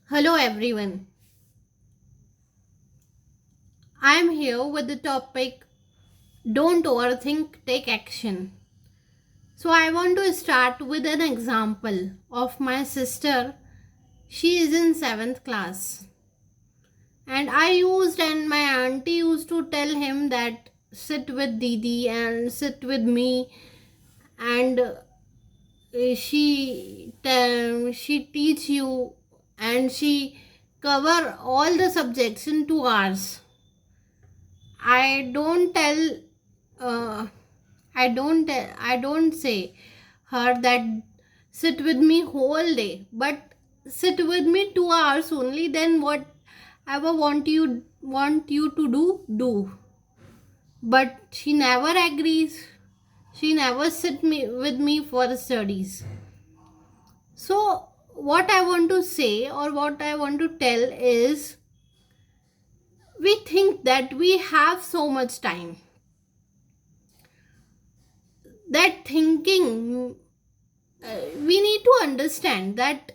Hello everyone. I am here with the topic Don't overthink, take action. So I want to start with an example of my sister. She is in 7th class. And my auntie used to tell him that sit with Didi and sit with me, and she teach you, and she cover all the subjects in 2 hours. I don't tell uh, I don't say her that sit with me whole day, but sit with me 2 hours only. Then whatever want you to do. But she never agrees. She never sit me with me for studies. So what I want to say or what I want to tell is, we think that we have so much time, that thinking, we need to understand that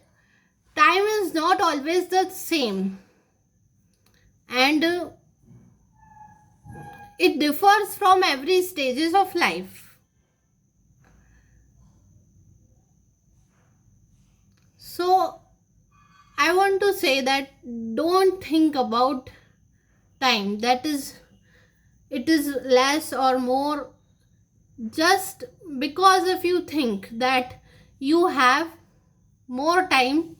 time is not always the same, and it differs from every stages of life. So I want to say that don't think about time, that is it is less or more. Just because if you think that you have more time,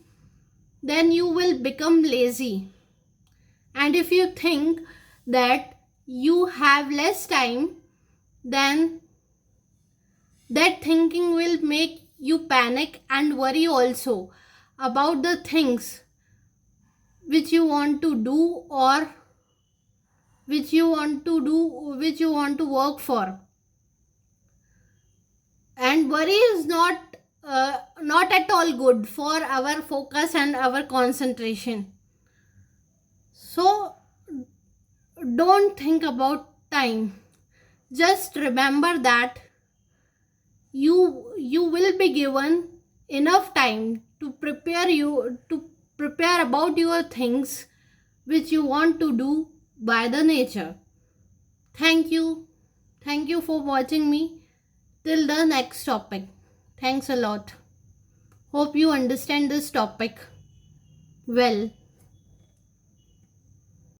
then you will become lazy. And if you think that you have less time, then that thinking will make you panic and worry also about the things which you want to do, or which you want to work for. And worry is not at all good for our focus and our concentration. So don't think about time. Just remember that you will be given enough time to prepare about your things which you want to do by the nature. Thank you thank you for watching me till the next topic. Thanks a lot. Hope you understand this topic well.